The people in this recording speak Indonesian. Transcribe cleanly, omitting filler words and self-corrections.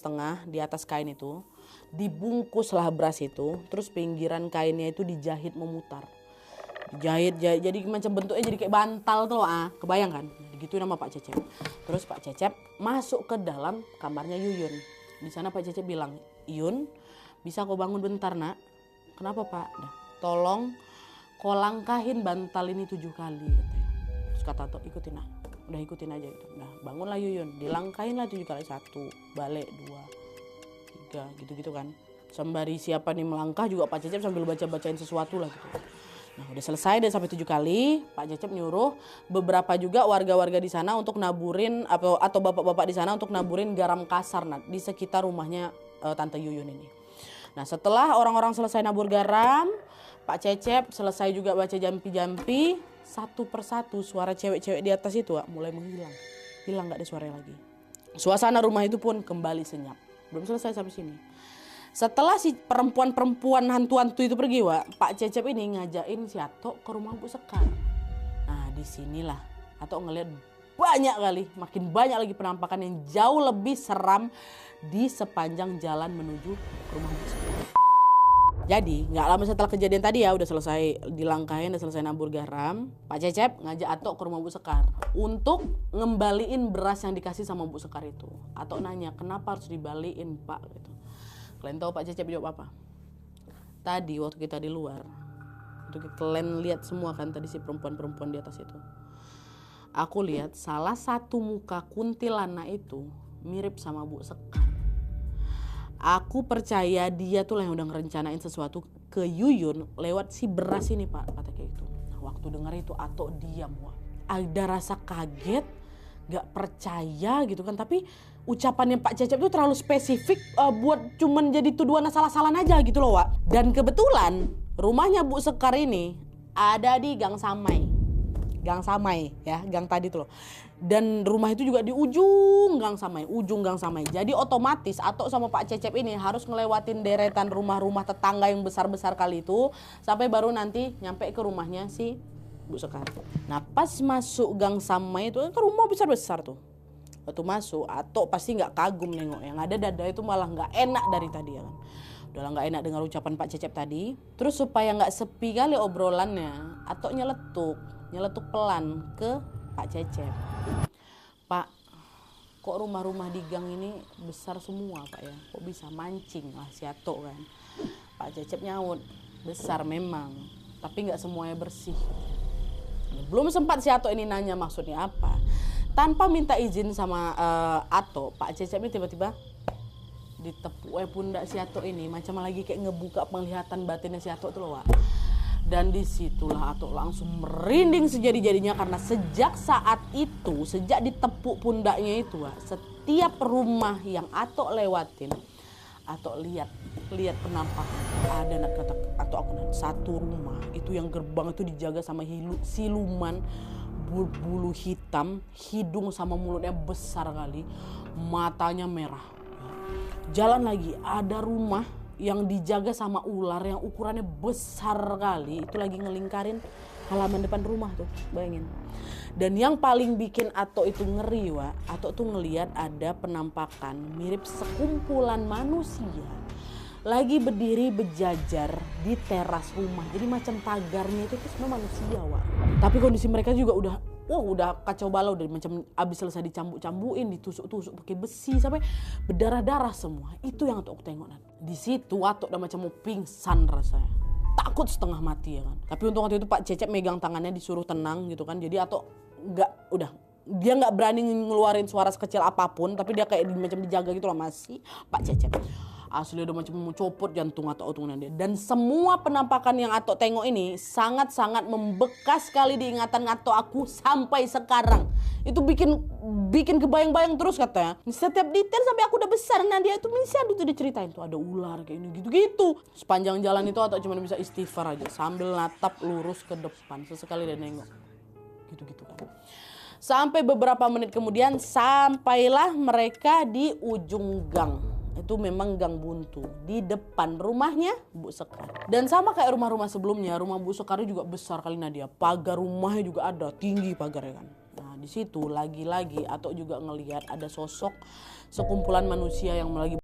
setengah di atas kain itu, dibungkuslah beras itu, terus pinggiran kainnya itu dijahit memutar. Dijahit, jadi macam bentuknya jadi kayak bantal tuh, kebayang kan? Gitu nama Pak Cecep. Terus Pak Cecep masuk ke dalam kamarnya Yuyun. Di sana Pak Cecep bilang, "Yun, bisa kau bangun bentar, Nak?" "Kenapa, Pak?" "Nah, tolong kau langkahin bantal ini 7 kali," katanya. Terus kata Tok, "Ikutin, Nak." Udah ikutin aja gitu. Nah, bangunlah Yuyun, dilangkahin lah 7 kali, 1, balik 2, 3, gitu-gitu kan. Sembari siapa nih melangkah juga Pak Cecep sambil baca-bacain sesuatu lah gitu. Nah, udah selesai deh sampai 7 kali, Pak Cecep nyuruh beberapa juga warga-warga di sana untuk naburin atau bapak-bapak di sana untuk naburin garam kasar di sekitar rumahnya Tante Yuyun ini. Nah, setelah orang-orang selesai nabur garam, Pak Cecep selesai juga baca jampi-jampi, satu persatu suara cewek-cewek di atas itu mulai menghilang. Hilang, gak ada suaranya lagi. Suasana rumah itu pun kembali senyap. Belum selesai sampai sini. Setelah si perempuan-perempuan hantu-hantu itu pergi, Pak Cecep ini ngajakin si Atok ke rumah Bu Sekar. Nah, disinilah Atok ngeliat banyak kali, makin banyak lagi penampakan yang jauh lebih seram di sepanjang jalan menuju ke rumah Bu Sekar. Jadi gak lama setelah kejadian tadi udah selesai dilangkahin, udah selesai nabur garam, Pak Cecep ngajak Atok ke rumah Bu Sekar untuk ngembaliin beras yang dikasih sama Bu Sekar itu. Atok nanya, "Kenapa harus dibaliin, Pak?" gitu. Kalian tahu Pak Cecep jawab apa? "Tadi waktu kita di luar, itu kalian lihat semua kan tadi si perempuan-perempuan di atas itu. Aku lihat salah satu muka kuntilanak itu mirip sama Bu Sekar. Aku percaya dia tuh yang udah ngerencanain sesuatu ke Yuyun lewat si beras ini, Pak," kata kayak gitu. Nah, waktu dengar itu Atok diam, ada rasa kaget, gak percaya gitu kan. Tapi ucapannya Pak Cecep tuh terlalu spesifik buat cuman jadi tuduhan salah-salahan aja gitu loh, Dan kebetulan rumahnya Bu Sekar ini ada di Gang Samai. Gang Samai ya, gang tadi tuh loh. Dan rumah itu juga di ujung Gang Samai. Jadi otomatis Atok sama Pak Cecep ini harus ngelewatin deretan rumah-rumah tetangga yang besar-besar kali itu sampai baru nanti nyampe ke rumahnya si Bu Sekar. Nah, pas masuk Gang Samai itu kan rumah besar-besar tuh. Waktu masuk Atok pasti nggak kagum nengok, yang ada dada itu malah nggak enak dari tadi ya kan. Udah nggak enak dengar ucapan Pak Cecep tadi. Terus supaya nggak sepi kali obrolannya, Atok nyeletuk pelan ke Pak Cecep. "Pak, kok rumah-rumah di gang ini besar semua, Pak ya? Kok bisa mancing?" lah si Atok kan. Pak Cecep nyaut, "Besar memang, tapi nggak semuanya bersih." Belum sempat si Atok ini nanya maksudnya apa, tanpa minta izin sama Atok, Pak Cecep ini tiba-tiba ditepuk pundak si Atok ini, macam lagi kayak ngebuka penglihatan batinnya si Atok tuh loh, Dan disitulah Atok langsung merinding sejadi-jadinya karena sejak saat itu, sejak ditepuk pundaknya itu, setiap rumah yang Atok lewatin, Atok lihat penampakan. Ada kata Atok, satu rumah itu yang gerbang itu dijaga sama siluman berbulu hitam, hidung sama mulutnya besar kali, matanya merah. Jalan lagi ada rumah yang dijaga sama ular yang ukurannya besar kali, itu lagi ngelingkarin halaman depan rumah tuh, bayangin. Dan yang paling bikin Atok itu ngeri, Atok tuh ngelihat ada penampakan mirip sekumpulan manusia lagi berdiri berjajar di teras rumah. Jadi macam tagarnya itu semua manusia, Tapi kondisi mereka juga udah kacau balau, dari macam abis selesai dicambuk-cambuin, ditusuk-tusuk pakai besi sampai berdarah-darah semua. Itu yang Atok tengok. Di situ Atok udah macam mau pingsan rasanya. Takut setengah mati ya kan. Tapi untung waktu itu Pak Cecep megang tangannya disuruh tenang gitu kan. Jadi Atok dia nggak berani ngeluarin suara sekecil apapun, tapi dia kayak macam dijaga gitu loh masih Pak Cecep. Asli udah macam mau copot jantung Atok dia. Dan semua penampakan yang Atok tengok ini sangat-sangat membekas sekali di ingatan Atok aku sampai sekarang. Itu bikin kebayang-bayang terus katanya. Setiap detail sampai aku udah besar. Nah, dia itu bisa diceritain tuh ada ular kayak ini gitu-gitu. Sepanjang jalan itu Atok cuma bisa istighfar aja sambil natap lurus ke depan. Sesekali dia nengok. Gitu-gitu kan. Sampai beberapa menit kemudian sampailah mereka di ujung gang. Itu memang gang buntu di depan rumahnya Bu Sekar. Dan sama kayak rumah-rumah sebelumnya, rumah Bu Sekar juga besar kali Nadia. Pagar rumahnya juga ada, tinggi pagarnya kan. Nah, di situ lagi-lagi atau juga ngelihat ada sosok sekumpulan manusia yang lagi